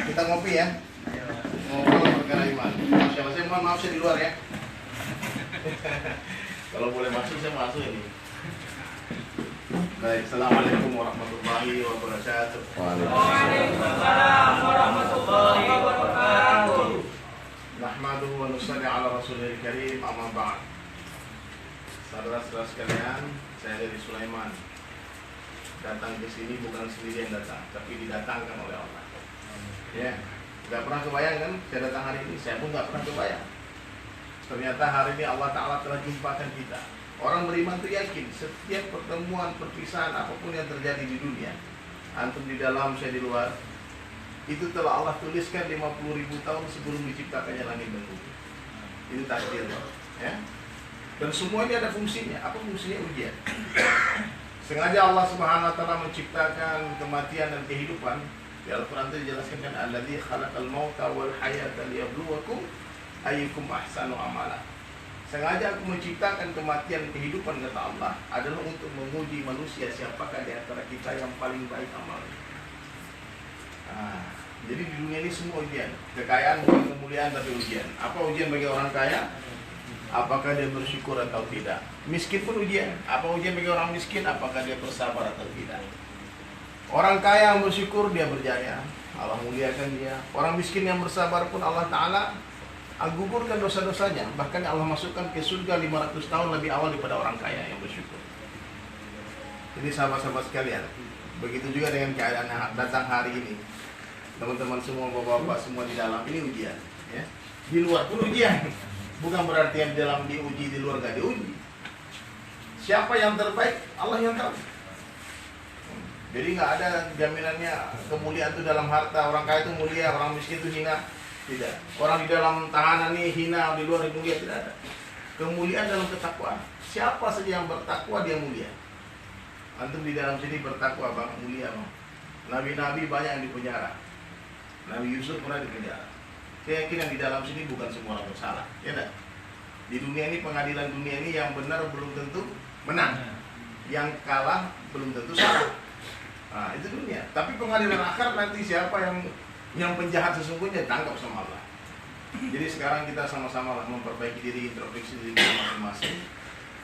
Kita ngopi ya. Ngobrol perkara iman. Saya mohon maaf saya di luar ya. Kalau boleh masuk saya masuk ini. Baik, assalamualaikum warahmatullahi wabarakatuh. Waalaikumsalam warahmatullahi wabarakatuh. Nahmaduhu wa nusalli ala rasulil karim, amma ba'd. Saudara-saudara sekalian, saya dari Sulaiman. Datang ke sini bukan sendiri yang datang, tapi didatangkan oleh Allah. Ya, nggak pernah kebayang kan? Saya datang hari ini, saya pun nggak pernah kebayang. Ternyata hari ini Allah Ta'ala telah jumpakan kita. Orang beriman itu yakin setiap pertemuan, perpisahan, apapun yang terjadi di dunia, antum di dalam, saya di luar, itu telah Allah tuliskan 50.000 tahun sebelum diciptakannya langit dan bumi. Itu takdir, ya. Dan semua ini ada fungsinya. Apa fungsinya? Ujian. Sengaja Allah Subhanahu wa taala menciptakan kematian dan kehidupan. Di Al-Qur'an itu dijelaskan kan allazi khalaqal mauta wal hayata liyabluwakum ayyukum ahsanu amala. Sengaja aku menciptakan kematian dan kehidupan, kata Allah, adalah untuk menguji manusia siapakah di antara kita yang paling baik amalnya. Jadi di dunia ini semua ujian. Kekayaan bukan kemuliaan tapi ujian. Apa ujian bagi orang kaya? Apakah dia bersyukur atau tidak? Miskin pun ujian. Apa ujian bagi orang miskin? Apakah dia bersabar atau tidak? Orang kaya yang bersyukur dia berjaya, Allah muliakan dia. Orang miskin yang bersabar pun Allah Ta'ala gugurkan dosa-dosanya. Bahkan Allah masukkan ke surga 500 tahun lebih awal daripada orang kaya yang bersyukur. Jadi sahabat-sahabat sekalian, begitu juga dengan keadaan yang datang hari ini. Teman-teman semua, bapak-bapak semua di dalam ini ujian, ya. Di luar pun ujian. Bukan berarti yang di dalam diuji, di luar gak diuji. Siapa yang terbaik? Allah yang tahu. Jadi nggak ada jaminannya kemuliaan itu dalam harta. Orang kaya itu mulia, orang miskin itu hina. Tidak. Orang di dalam tahanan ini hina, di luar itu mulia. Tidak ada. Kemuliaan dalam ketakwaan. Siapa saja yang bertakwa dia mulia. Antum di dalam sini bertakwa bang, mulia bang. Nabi-nabi banyak yang dipenjara. Nabi Yusuf pernah dipenjara. Saya yakin yang di dalam sini bukan semua orang bersalah, ya enggak? Di dunia ini, pengadilan dunia ini, yang benar belum tentu menang, yang kalah belum tentu salah. Nah, itu dunia. Tapi pengadilan akhir nanti siapa yang penjahat sesungguhnya tangkap sama Allah. Jadi sekarang kita sama-sama memperbaiki diri, introspeksi diri kita masing-masing.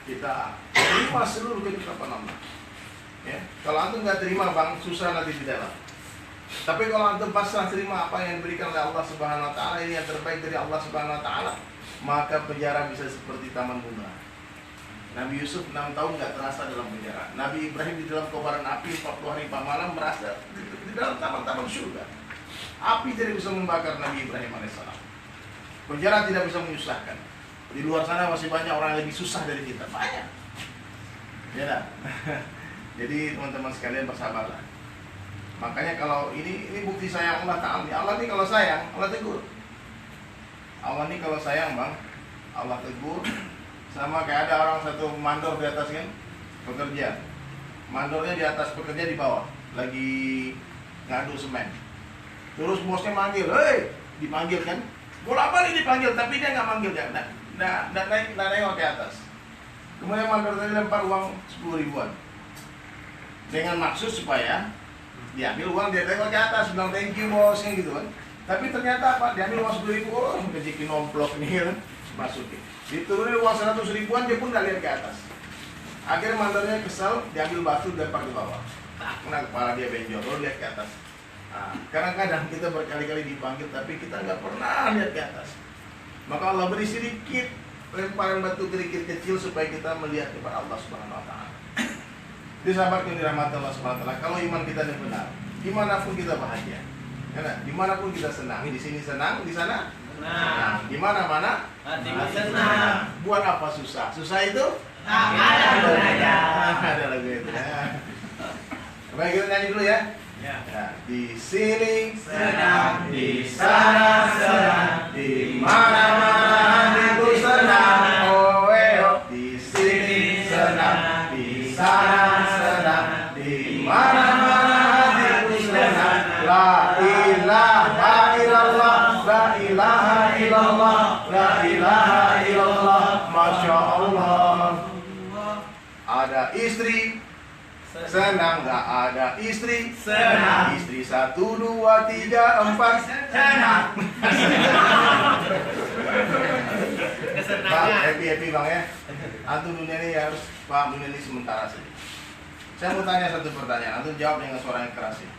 Kita terima seluruh ketetapan Allah. Ya, kalau antum nggak terima bang, susah nanti di dalam. Tapi kalau antum pasrah terima apa yang diberikan oleh Allah Subhanahu wa taala, ini yang terbaik dari Allah Subhanahu wa taala, maka penjara bisa seperti taman bunga. Nabi Yusuf 6 tahun nggak terasa dalam penjara. Nabi Ibrahim di dalam kobaran api 40 hari 4 malam merasa di dalam taman-taman surga. Api tidak bisa membakar Nabi Ibrahim alaihissalam. Penjara tidak bisa menyusahkan. Di luar sana masih banyak orang yang lebih susah dari kita, banyak. Ya dah. Jadi teman-teman sekalian bersabarlah. Makanya kalau ini bukti sayang Allah Ta'ala. Allah ini kalau sayang, Allah tegur. Allah ini kalau sayang bang, Allah tegur. Sama kayak ada orang satu mandor di atas kan, pekerja. Mandornya di atas, pekerja di bawah, lagi ngadu semen. Terus bosnya manggil, hei, dipanggil kan. Bola balik dipanggil, tapi dia nggak manggil, nggak nengok ke atas. Kemudian mandor tadi lempar uang 10 ribuan dengan maksud supaya diambil uang, dia tengok ke atas, bilang thank you bosnya gitu kan. Tapi ternyata apa? Diambil uang 10 ribu, rezeki nomplok nih kan, masukin. Diturunin uang 100 ribuan, dia pun nggak lihat ke atas. Akhirnya mandornya kesal, diambil batu dan lempar ke bawah. Kena kepala dia benjol, lo lihat ke atas. Nah, kadang-kadang kita berkali-kali dipanggil, tapi kita nggak pernah lihat ke atas. Maka Allah beri sedikit lemparan batu kerikil kecil supaya kita melihat kepada Allah Subhanahu wa taala. Jadi sahabat yang dirahmati Allah Subhanahu wa taala, kalau iman kita ini benar, dimanapun kita bahagia, ya, dimanapun kita senang, di sini senang, di sana senang, di mana-mana senang. Buat apa susah? Susah itu ada lagu itu. Baik, kita nyanyi dulu ya. Nah, di sini senang, di sana senang, di mana-mana hatiku senang. Di sini senang, di sana senang, di mana-mana hatiku senang. La ilaha illallah, la ilaha illallah, la ilaha illallah. Masya Allah. Ada istri Senang nggak ada istri? Senang. Istri 1, 2, 3, 4. Senang. Bang, happy bang ya. Antum dunia ini harus paham, dunia ini sementara saja. Saya mau tanya satu pertanyaan, antum jawab dengan suara yang keras ya.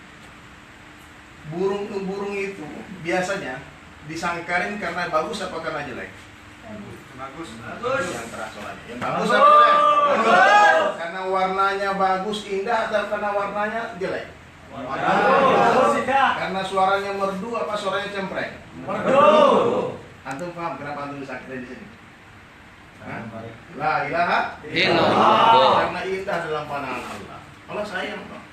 Burung itu biasanya disangkarin karena bagus apa karena jelek? Bagus. Yang keras suaranya. Yang bagus apa jelek? Bagus. Karena warnanya bagus, indah atau karena warnanya jelek? Bagus. Karena suaranya merdu apa suaranya cempreng? Merdu. Antum paham kenapa antum disangkarin di sini? La ilaha illallah. Karena indah dalam pandangan Allah. Allah sayang bang.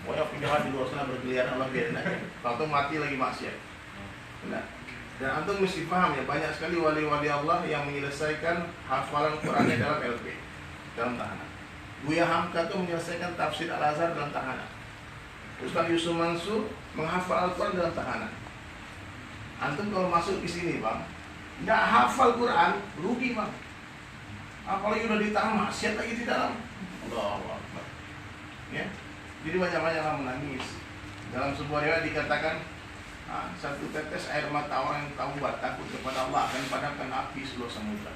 Pokoknya penjahat di luar sana berkeliaran, Allah biarin aja. Kalau mati lagi maksiat. Benar. Dan antum mesti paham ya, banyak sekali wali-wali Allah yang menyelesaikan hafalan Qurannya dalam LP, dalam tahanan. Buya Hamka itu menyelesaikan tafsir Al-Azhar dalam tahanan. Ustaz Yusuf Mansur menghafal Al-Quran dalam tahanan. Antum kalau masuk di sini bang, nggak hafal Quran, rugi bang. Apalagi udah ditahan maksiat lagi di dalam. Allahu Akbar. Ya, jadi banyak-banyaklah menangis. Dalam sebuah riwayat dikatakan, satu tetes air mata orang yang taubat takut kepada Allah akan padamkan api seluruh samudra.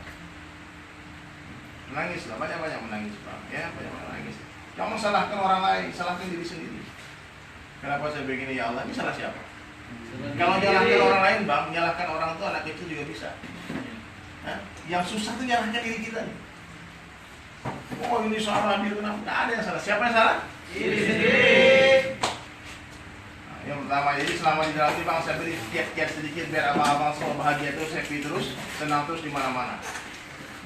Menangislah, banyak-banyak menangis bang. Ya, banyak-banyak menangis. Jangan salahkan orang lain, salahkan diri sendiri. Kenapa saya begini ya Allah? Ini salah siapa? Kalau nyalahkan orang lain bang, menyalahkan orang tua, anak kecil juga bisa. Yang susah itu nyalahkan diri kita nih. Oh ini salah, dia kenapa? Nggak ada yang salah. Siapa yang salah? Diri sendiri. Yang pertama, jadi selama di dalam ini bang, saya beri kiat-kiat sedikit biar abang-abang semua bahagia terus, happy terus, senang terus di mana-mana.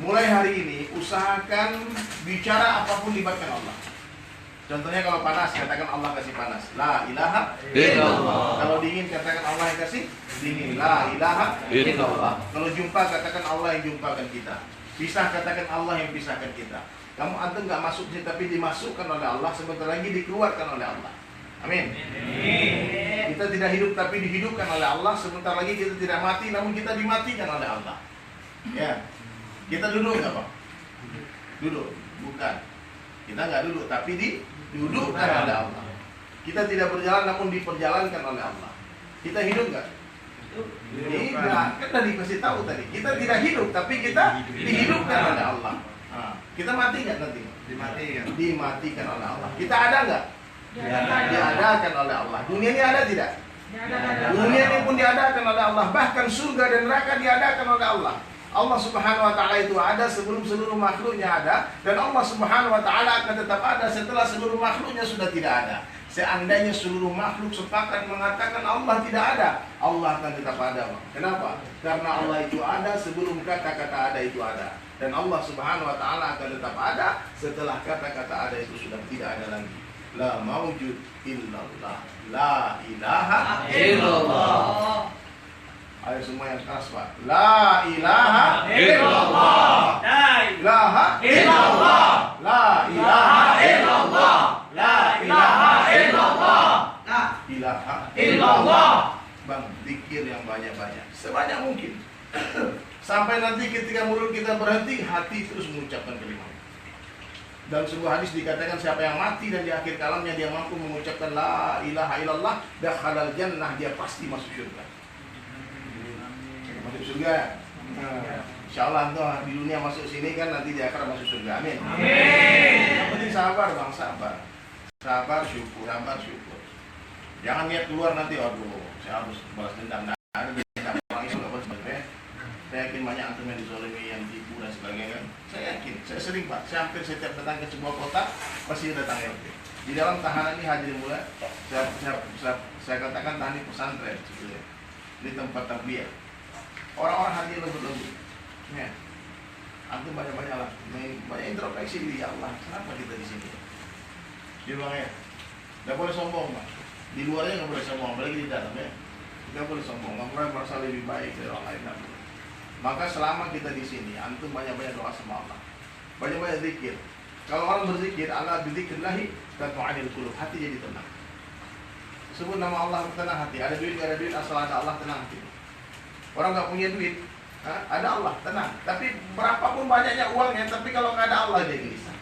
Mulai hari ini usahakan bicara apapun libatkan Allah. Contohnya kalau panas, katakan Allah kasih panas. La ilaha illallah. Kalau dingin, katakan Allah yang kasih dingin. La ilaha illallah. Kalau jumpa, katakan Allah yang jumpakan kita. Pisah, katakan Allah yang pisahkan kita. Kamu antum nggak masuk sini, tapi dimasukkan oleh Allah. Sebentar lagi dikeluarkan oleh Allah. Amin. Kita tidak hidup, tapi dihidupkan oleh Allah. Sebentar lagi kita tidak mati, namun kita dimatikan oleh Allah. Ya, kita duduk nggak Pak? Duduk, bukan. Kita nggak duduk, tapi didudukkan oleh Allah. Kita tidak berjalan, namun diperjalankan oleh Allah. Kita hidup nggak? Tidak, kan tadi kasih tahu tadi. Kita tidak hidup, tapi kita dihidupkan oleh Allah. Kita mati nggak nanti? Dimatikan oleh Allah. Kita ada nggak? Diadakan oleh Allah. Dunia ini ada tidak? Dunia ini pun diadakan oleh Allah. Bahkan surga dan neraka diadakan oleh Allah. Allah Subhanahu wa ta'ala itu ada sebelum seluruh makhluknya ada, dan Allah Subhanahu wa ta'ala akan tetap ada setelah seluruh makhluknya sudah tidak ada. Seandainya seluruh makhluk sepakat mengatakan Allah tidak ada, Allah akan tetap ada. Kenapa? Karena Allah itu ada sebelum kata-kata ada itu ada. Dan Allah Subhanahu wa ta'ala akan tetap ada setelah kata-kata ada itu sudah tidak ada lagi. La maujud illallah. La ilaha Illallah. Ayo semua yang keras Pak. La ilaha Illallah. La ilaha Illallah. La ilaha Illallah. La ilaha illallah. La ilaha Illallah. Bang, zikir yang banyak-banyak, sebanyak mungkin. Sampai nanti ketika mulut kita berhenti, hati terus mengucapkan kalimat. Dalam sebuah hadis dikatakan siapa yang mati dan di akhir kalamnya dia mampu mengucapkan la ilaha illallah, dakhalal jannah, dia pasti masuk surga. Masuk surga. Insyaallah tuh di dunia masuk sini kan, nanti di akhirat masuk surga. Amin. Yang penting sabar bang, sabar. Sabar syukur, sabar syukur. Jangan niat keluar nanti, aduh saya harus balas dendam. Nah, ada dendam orang itu nggak boleh sebenarnya. Saya yakin banyak antum yang dizolimi, yang tipu dan sebagainya kan. Saya yakin, saya sering Pak, saya hampir setiap datang ke sebuah kota pasti datang LP. Di dalam tahanan ini hadirin mulai, saya katakan tahanan pesantren sebetulnya. Di tempat tarbiyah. Orang-orang hati lembut-lembut. Ya. Antum banyak-banyak lah, banyak introspeksi diri Allah. Kenapa kita di sini? Dia bilang ya, nggak boleh sombong Pak. Di luarnya nggak boleh sombong, apalagi di dalam ya. Nggak boleh sombong, nggak boleh merasa lebih baik dari orang lain. Maka selama kita di sini, antum banyak-banyak doa sama Allah, banyak-banyak zikir. Kalau orang berzikir, Allah bidzikrillahi tatma'inul qulub, hati jadi tenang. Sebut nama Allah, tenang hati. Ada duit, nggak ada duit, asal ada Allah, tenang hati. Orang nggak punya duit, ada Allah, tenang. Tapi berapapun banyaknya uangnya, tapi kalau nggak ada Allah dia gelisah.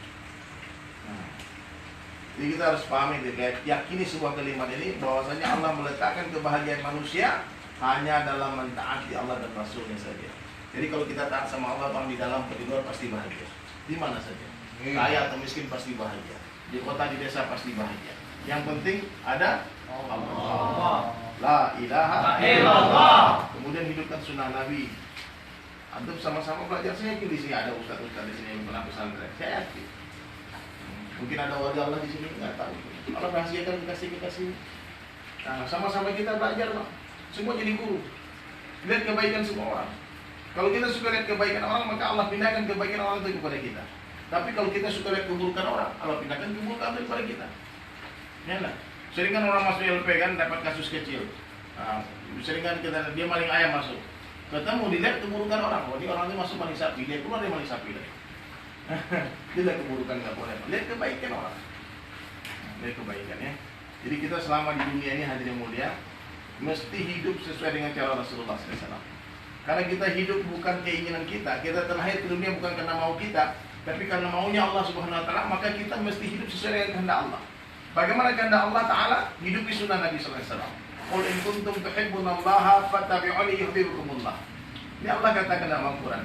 Jadi kita harus pahami, yakini sebuah kalimat ini bahwasanya Allah meletakkan kebahagiaan manusia hanya dalam mentaati Allah dan Rasulnya saja. Jadi kalau kita taat sama Allah, bang, di dalam atau di luar pasti bahagia. Di mana saja, kaya atau miskin pasti bahagia. Di kota, di desa pasti bahagia. Yang penting ada Allah. La ilaha illallah. Kemudian hidupkan sunnah Nabi. Antum sama-sama belajar. Saya yakin di sini ada ustaz-ustaz di sini yang pernah pesantren. Saya yakin. Mungkin ada wali Allah di sini, nggak tahu. Allah rahasiakan dikasih. Nah, sama-sama kita belajar, Bang. Semua jadi guru. Lihat kebaikan semua orang. Kalau kita suka lihat kebaikan orang, maka Allah pindahkan kebaikan orang itu kepada kita. Tapi kalau kita suka lihat keburukan orang, Allah pindahkan keburukan itu kepada kita. Ya lah. Sering kan orang masuk LP kan dapat kasus kecil. Nah, sering kan kita dia maling ayam masuk. Ketemu dilihat keburukan orang. Oh, ini orang ini masuk maling sapi, dia keluar dia maling sapi lagi. Lihat keburukan nggak boleh. Lihat kebaikan orang. Lihat kebaikan ya. Jadi kita selama di dunia ini hadirin mulia mesti hidup sesuai dengan cara Rasulullah SAW. Karena kita hidup bukan keinginan kita terlahir ke dunia bukan karena mau kita, tapi karena maunya Allah Subhanahu Wa Taala, maka kita mesti hidup sesuai dengan kehendak Allah. Bagaimana kehendak Allah Taala? Hidupi sunnah Nabi Sallallahu Alaihi Wasallam. Qul in kuntum tuhibbunallaha fattabi'uni yuhibbukumullah. Ini Allah katakan dalam Al-Quran.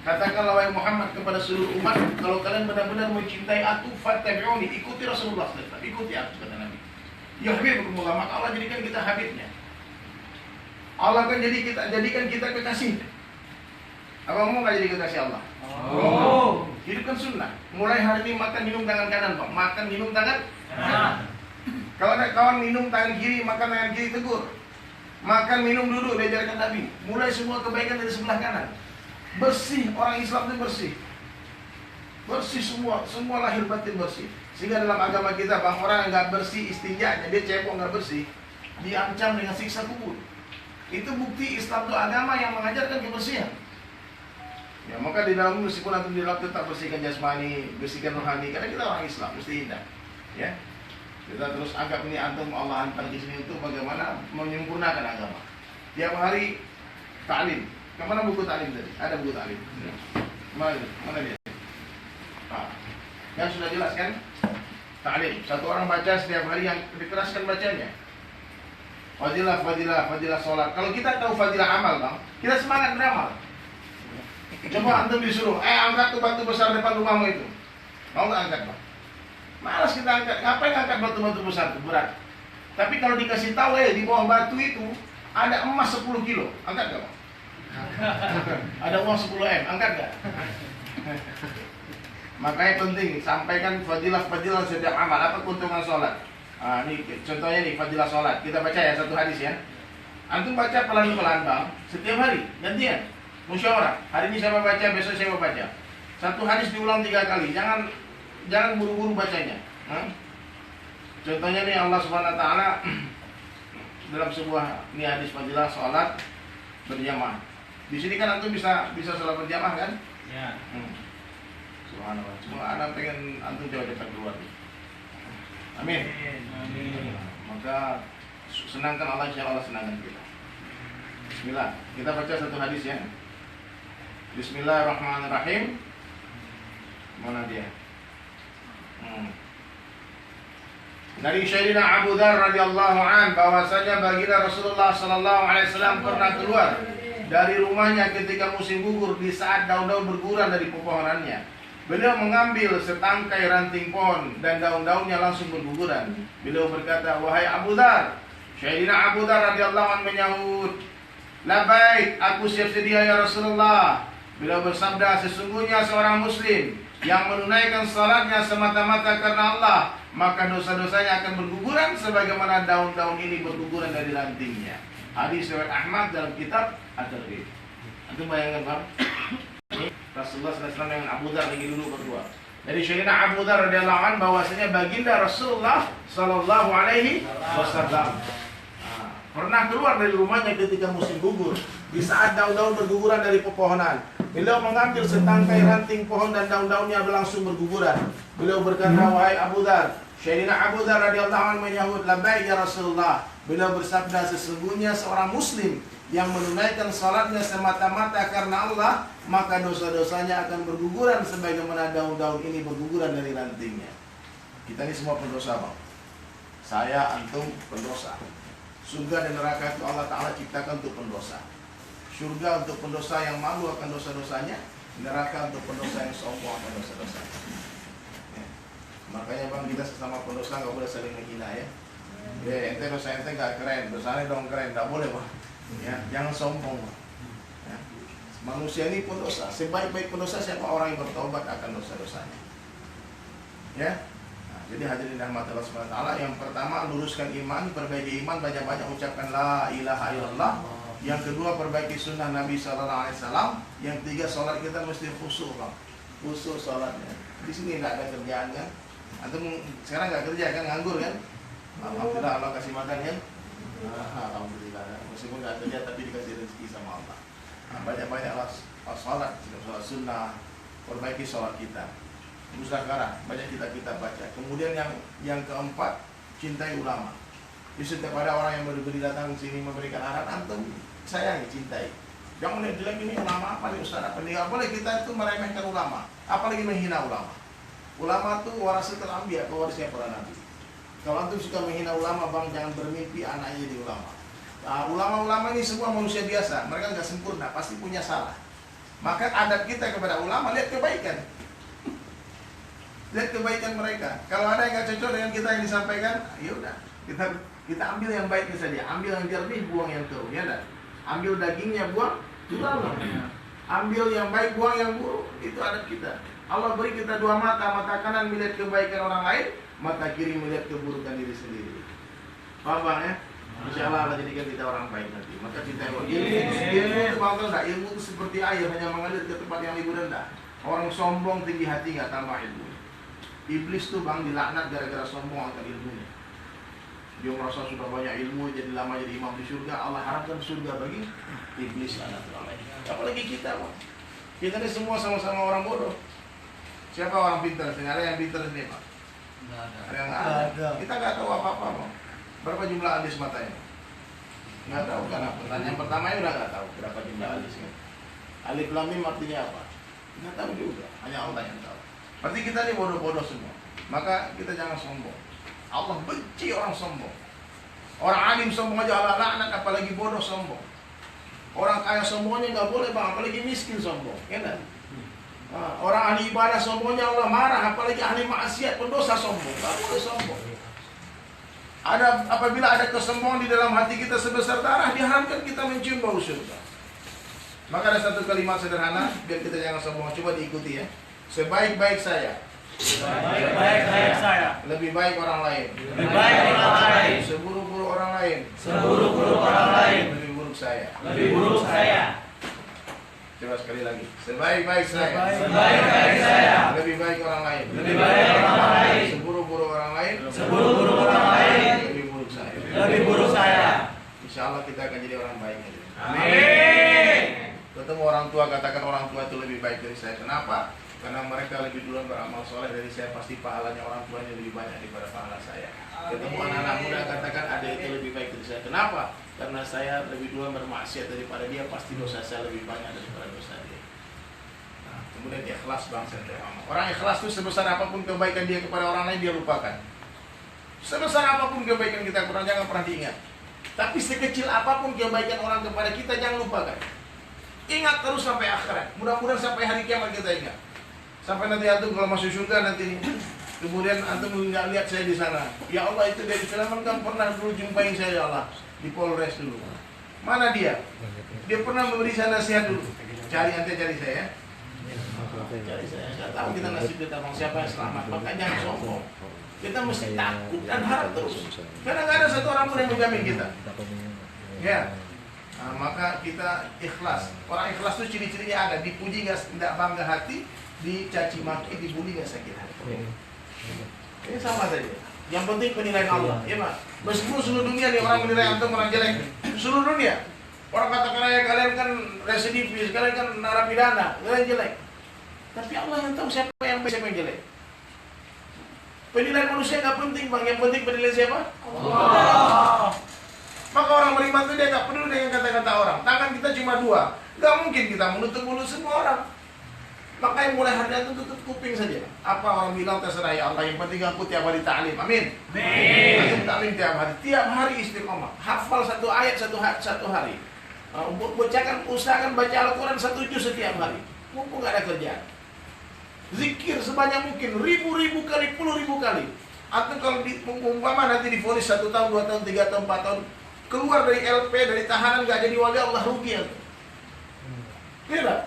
Katakanlah wahai Muhammad kepada seluruh umat, kalau kalian benar-benar mencintai aku, fattabi'uni, ikuti Rasulullah Sallallahu Alaihi Wasallam, ikuti aku kata Nabi. Yuhibbukumullah, maka Allah jadikan kita habibnya. Allah akan jadikan kita kekasih. Apa mau nggak jadi kekasih Allah? Oh. Hidupkan sunnah. Mulai hari ini makan minum tangan kanan, Pak. Makan minum tangan kanan. Kalau ada kawan minum tangan kiri, makan tangan kiri, tegur. Makan minum duduk, diajarkan Nabi. Mulai semua kebaikan dari sebelah kanan. Bersih, orang Islam itu bersih. Bersih semua lahir batin bersih. Sehingga dalam agama kita, bang, orang yang nggak bersih istinjanya, dia cebok nggak bersih, diancam dengan siksa kubur. Itu bukti Islam itu agama yang mengajarkan kebersihan. Ya, maka di dalam meskipun antum di dalam tetap bersihkan jasmani, bersihkan rohani, karena kita orang Islam mesti indah. Ya. Kita terus anggap ini antum Allah hantar di sini untuk bagaimana menyempurnakan agama. Tiap hari ta'lim. Kemana buku ta'lim tadi? Ada buku ta'lim. Mana dia? Nah, yang sudah jelas kan? Ta'lim. Satu orang baca setiap hari yang dikeraskan bacanya. Fadilah sholat. Kalau kita tahu fadilah amal, bang, kita semangat beramal. Coba antum disuruh, angkat tuh batu besar depan rumahmu itu. Mau nggak angkat, bang? Malas kita angkat. Ngapain angkat batu-batu besar itu berat? Tapi kalau dikasih tahu, di bawah batu itu ada emas 10 kilo, angkat nggak, bang? Ada uang 10 M, angkat nggak? Makanya penting sampaikan fadilah setiap amal. Apa keuntungan sholat? Ini contohnya nih fadilah sholat. Kita baca ya satu hadis ya. Antum baca pelan-pelan, bang. Setiap hari gantian. Musyawarah. Hari ini saya baca, besok saya baca. Satu hadis diulang 3 kali. Jangan buru-buru bacanya. Contohnya nih Allah Subhanahu Wa Taala dalam sebuah ini hadis fadilah sholat berjamaah. Di sini kan antum bisa sholat berjamaah kan? Ya. Subhanallah. Cuma anak pengen antum cepat-cepat keluar. Amin. Maka senangkan Allah, insya Allah senangkan kita. Bismillah. Kita baca satu hadis ya. Bismillahirrahmanirrahim. Mana dia? Dari Sayyidina Abu Dzar radhiyallahu an bahwasanya baginda Rasulullah sallallahu alaihi wasallam pernah keluar dari rumahnya ketika musim gugur di saat daun-daun berguguran dari pepohonannya. Beliau mengambil setangkai ranting pohon dan daun-daunnya langsung berguguran. Beliau berkata, wahai Abu Dzar. Sayyidina Abu Dzar radhiyallahu anhu menyahut, "Labbaik, aku siap sedia ya Rasulullah." Beliau bersabda, sesungguhnya seorang muslim yang menunaikan salatnya semata-mata karena Allah, maka dosa-dosanya akan berguguran sebagaimana daun-daun ini berguguran dari rantingnya. Hadis riwayat Ahmad dalam kitab At-Targhib. Antum bayangkan, Bang? Rasulullah SAW dengan Abu Dzar lagi dulu berdua. Dari Sayyidina Abu Dzar radhiyallahu anhu bahwasanya baginda Rasulullah sallallahu alaihi wasallam pernah keluar dari rumahnya ketika musim gugur. Di saat daun-daun berguguran dari pepohonan, beliau mengambil setangkai ranting pohon dan daun-daunnya langsung berguguran. Beliau berkata, wahai Abu Dzar. Sayyidina Abu Dzar radhiyallahu anhu menyahut, labbaik ya Rasulullah. Beliau bersabda, sesungguhnya seorang muslim yang menunaikan salatnya semata-mata karena Allah, maka dosa-dosanya akan berguguran sebagaimana daun-daun ini berguguran dari rantingnya. Kita ini semua pendosa, Bang. Saya, antum pendosa. Surga dan neraka itu Allah Ta'ala ciptakan untuk pendosa. Surga untuk pendosa yang malu akan dosa-dosanya, neraka untuk pendosa yang sombong akan dosa-dosanya. Ya. Makanya Bang, kita sesama pendosa nggak boleh saling menghina ya. Ya, ente dosa ente nggak keren, dosanya dong keren, nggak boleh Bang. Ya, jangan sombong Bang. Ya. Manusia ini pendosa, sebaik-baik pendosa siapa orang yang bertobat akan dosa-dosanya. Ya. Jadi hadirin rahmat Allah SWT, yang pertama luruskan iman, perbaiki iman, banyak-banyak ucapkan la ilaha illallah. Yang kedua perbaiki sunnah Nabi SAW. Yang ketiga sholat kita mesti khusyuk, Bang. Khusyuk sholatnya. Di sini nggak ada kerjaan kan? Antum sekarang nggak kerja kan, nganggur kan? Alhamdulillah Allah kasih makan kan? Alhamdulillah. Meskipun nggak kerja tapi dikasih rezeki sama Allah. Banyak-banyaklah sholat sunnah, perbaiki sholat kita. Muzakarah, banyak kita baca. Kemudian yang keempat, cintai ulama. Di setiap ada orang yang baru datang ke sini memberikan arahan, antum sayangi, cintai. Jangan lihat jelek ini ulama apa nih ustaz apa nih? Boleh kita itu meremehkan ulama, apalagi menghina ulama. Ulama itu warasatul anbiya, pewarisnya para nabi. Kalau antum suka menghina ulama, Bang, jangan bermimpi anaknya di ulama. Nah, ulama-ulama ini semua manusia biasa, mereka nggak sempurna, pasti punya salah. Maka adab kita kepada ulama, lihat kebaikan. Lihat kebaikan mereka. Kalau ada yang nggak cocok dengan kita yang disampaikan, ya udah, kita ambil yang baiknya saja. Ambil yang jernih, buang yang keruh, ya dah. Ambil dagingnya, buang tulangnya. Ambil yang baik, buang yang buruk. Itu adab kita. Allah beri kita dua mata, mata kanan melihat kebaikan orang lain, mata kiri melihat keburukan diri sendiri. Paham Bang ya? Insya Allah Allah jadikan kita orang baik nanti. Maka cinta ilmu itu Bang, tahu nggak? Ilmu itu seperti air, hanya mengalir ke tempat yang lebih rendah. Orang sombong tinggi hati nggak tambah ilmu. Iblis tuh Bang dilaknat gara-gara sombong akan ilmunya. Dia merasa sudah banyak ilmu, jadi lama jadi imam di surga. Allah harapkan surga bagi iblis laknatullah. Apalagi kita Bang. Kita ini semua sama-sama orang bodoh. Siapa orang pintar? Ada yang pintar ini Pak? Ada yang nggak ada. Kita nggak tahu apa-apa Bang. Berapa jumlah alis matanya? Nggak tahu kan? Pertanyaan pertamanya udah nggak tahu berapa jumlah alisnya. Alif lam mim artinya apa? Nggak tahu juga. Hanya Allah yang tahu. Berarti kita ini bodoh-bodoh semua. Maka kita jangan sombong. Allah benci orang sombong. Orang alim sombong aja Allah laknat, apalagi bodoh sombong. Orang kaya sombongnya nggak boleh Bang, apalagi miskin sombong. Ya kan? Orang ahli ibadah sombongnya Allah marah, apalagi ahli maksiat pendosa sombong. Nggak boleh sombong. Apabila ada kesombongan di dalam hati kita sebesar darah, diharamkan kita mencium bau surga. Maka ada satu kalimat sederhana biar kita jangan sombong. Coba diikuti ya. Sebaik-baik saya, Sebaik-baik saya, lebih baik orang lain. lebih baik orang lain. Seburuk-buruk orang lain, Seburuk-buruk orang lain, lebih buruk saya. lebih buruk saya. Coba sekali lagi. Sebaik-baik saya, Sebaik-baik saya, lebih baik orang lain. lebih baik orang lain. Seburuk-buruk orang lain, Seburuk-buruk orang lain, lebih buruk saya. lebih buruk saya. Insya Allah kita akan jadi orang baik. Amin. Ketemu orang tua, katakan orang tua itu lebih baik dari saya. Kenapa? Karena mereka lebih duluan beramal soleh dari saya, pasti pahalanya orang tuanya lebih banyak daripada pahala saya. Ketemu anak-anak muda, katakan ada itu lebih baik dari saya. Kenapa? Karena saya lebih duluan bermaksiat daripada dia, pasti dosa saya lebih banyak daripada dosa dia. Nah, kemudian ikhlas bangsa terhormat. Orang ikhlas itu sebesar apapun kebaikan dia kepada orang lain, dia lupakan. Sebesar apapun kebaikan kita kurang, jangan pernah diingat. Tapi sekecil apapun kebaikan orang kepada kita, jangan lupakan. Ingat terus sampai akhirat. Mudah-mudahan sampai hari kiamat kita ingat. Sampai nanti antum kalau masuk surga nanti nih, kemudian antum nggak lihat saya di sana. Ya Allah, itu dari film kan pernah dulu jumpain saya ya Allah di Polres dulu. Mana dia? Dia pernah memberi saya nasihat dulu. Cari saya. Cari saya. Nggak tahu kita nasib kita bang siapa yang selamat. Makanya jangan sombong. Kita mesti takut dan harap terus. Karena nggak ada satu orang pun yang menjamin kita. Ya. Nah, maka kita ikhlas. Orang ikhlas itu ciri-cirinya ada. Dipuji nggak bangga hati, dicaci maki, dibully nggak sakit hati. Ini sama saja. Yang penting penilaian Allah, ya Pak. Meskipun seluruh dunia nih orang menilai antum orang jelek, seluruh dunia. Orang katakan ya kalian kan residivis, kalian kan narapidana, kalian jelek. Tapi Allah yang tahu siapa yang baik, siapa yang jelek. Penilaian manusia nggak penting Bang, yang penting penilaian siapa? Allah. Maka orang beriman itu dia nggak peduli dengan kata-kata orang. Tangan kita cuma dua, nggak mungkin kita menutup mulut semua orang. Makanya mulai hari itu tutup kuping saja. Apa orang bilang terserah ya Allah, yang penting aku tiap hari ta'lim. Amin. Amin. Ta'lim tiap hari istiqomah. Hafal satu ayat satu hari. Usahakan baca Al-Quran 1 juz setiap hari. Mumpung nggak ada kerjaan. Zikir sebanyak mungkin, ribu-ribu kali, puluh-ribu kali. Atau kalau umpama nanti divonis 1 tahun, 2 tahun, 3 tahun, 4 tahun, keluar dari LP, dari tahanan, nggak jadi wali Allah, rugi ya. Tidak.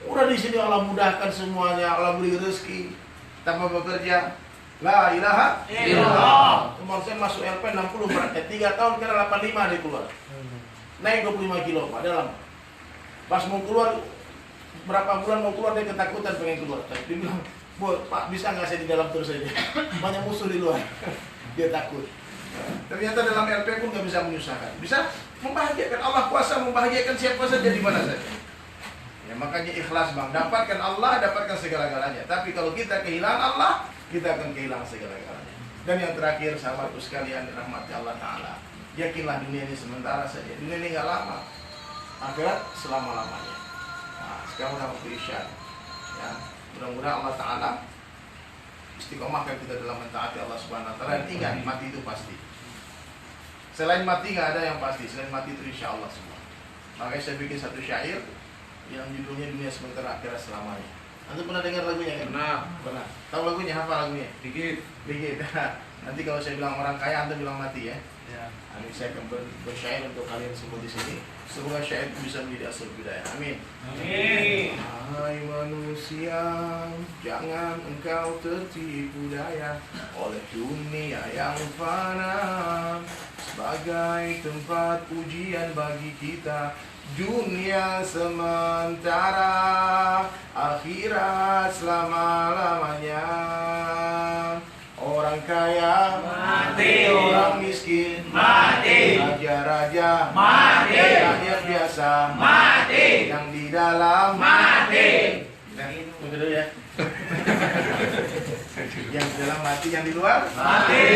Udah di sini Allah mudahkan semuanya, Allah beri rezeki tanpa bekerja. La ilaha illallah. Umar saya masuk LP 60 berarti 3 tahun kira 85 dia keluar. Naik 25 kilo Pak dalam. Pas mau keluar berapa bulan mau keluar dia ketakutan pengen keluar. Dia bilang, Pak bisa nggak saya di dalam terus saja? Banyak musuh di luar. Dia takut. Ternyata dalam LP pun nggak bisa menyusahkan. Bisa membahagiakan. Allah kuasa membahagiakan siapa saja di mana saja. Ya, makanya ikhlas bang, dapatkan Allah, dapatkan segala-galanya. Tapi kalau kita kehilangan Allah, kita akan kehilangan segala-galanya. Dan yang terakhir, sahabatku sekalian, rahmati Allah Ta'ala, yakinlah dunia ini sementara saja. Dunia ini nggak lama, akhirat selama-lamanya. Nah, sekarang udah waktu isya. Ya, mudah-mudahan Allah Ta'ala istiqomahkan kita dalam mentaati Allah Subhanahu Wa Ta'ala. Dan ingat, mati itu pasti. Selain mati nggak ada yang pasti. Selain mati itu insya Allah semua. Makanya saya bikin satu syair yang judulnya dunia sementara akhirat selamanya. Antum pernah dengar lagunya kan? Pernah. Tahu lagunya? Hafal lagunya? Dikit. Nanti kalau saya bilang orang kaya, antum bilang mati ya. Nanti saya akan bersyair untuk kalian semua di sini. Semoga syair itu bisa menjadi asal budaya. Amin. Hai manusia, jangan engkau tertipu daya oleh dunia yang fana sebagai tempat ujian bagi kita. Dunia sementara, akhirat selama-lamanya. Orang kaya mati, orang miskin mati, raja-raja mati, rakyat biasa mati, yang di dalam mati. Tunggu dulu ya. Yang di dalam mati, yang di luar mati.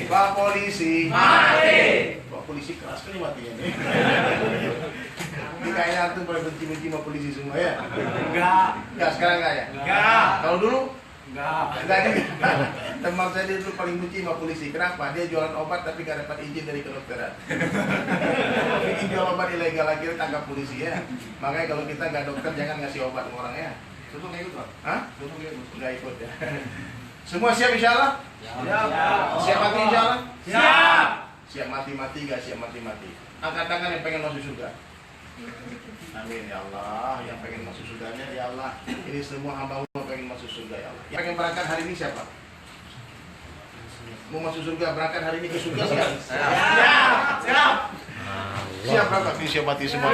Pak polisi mati. Pak polisi keras kali matinya nih. Ini kayaknya antum pada benci-benci sama polisi semua ya? Enggak, sekarang enggak ya? Enggak. Kalau dulu? Enggak. Teman saya dulu paling benci sama polisi. Kenapa? Dia jualan obat tapi nggak dapat izin dari kedokteran. Bikin jual obat ilegal lagi tangkap polisi ya. Makanya kalau kita nggak dokter jangan ngasih obat ke orang ya. Contoh nggak ikut Pak? Hah? Contoh nggak ikut? Nggak ikut ya. Semua siap insya Allah? Siap mati insya Allah? Siap. Siap mati-mati nggak siap mati-mati? Angkat tangan yang pengen masuk surga. Amin ya Allah, yang pengen masuk surganya ya Allah. Ini semua hamba-mu pengen masuk surga ya Allah. Yang pengen berangkat hari ini siapa? Mau masuk surga, berangkat hari ini ke surga siap? Siap. Siap berangkat nih, siap mati semua.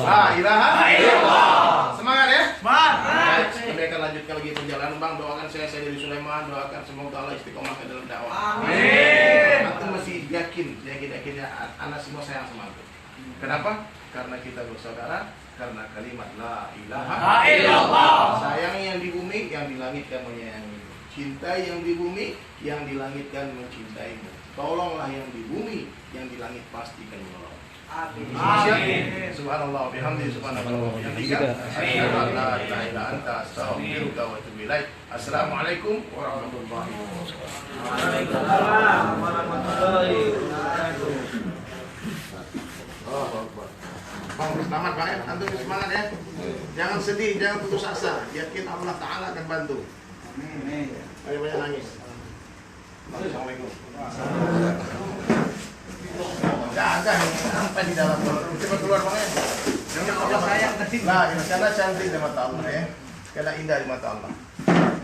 La ilaha illallah. Semangat ya? Semangat. Kami akan lanjutkan lagi perjalanan bang. Doakan saya dari Sulaiman. Doakan semoga Allah istiqomahkan dalam dakwah. Amin. Aku masih yakinnya anak semua sayang sama aku. Kenapa? Karena kita bersaudara, karena kalimat la ilaha illallah. Sayang yang di bumi, yang di langit kan menyayangi. Cintai yang di bumi, yang di langit kan mencintaimu. Tolonglah yang di bumi, yang di langit pasti kan menolong. Amin. Subhanallah bihamdi subhanallah bihamdika asyhadu an la ilaha illa anta astaghfiruka wa atubu ilaik. Assalamualaikum warahmatullahi wabarakatuh. Waalaikumsalam warahmatullahi wabarakatuh. Bang, selamat Bang ya, antum semangat ya. Jangan sedih, jangan putus asa. Yakin Allah Ta'ala akan bantu. Amin. Ayo banyak nangis. Assalamualaikum. Ada sampai di dalam. Coba keluar Bang ya. Jangan Allah sayang tadi. Nah, karena cantik di mata Allah ya. Karena indah di mata Allah.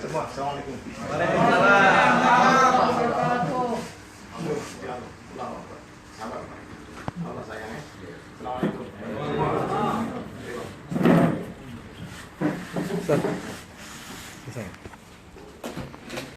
Semua, assalamualaikum. Waalaikumsalam. Sabar. Allah sayang ya. Assalamualaikum. Ustaz.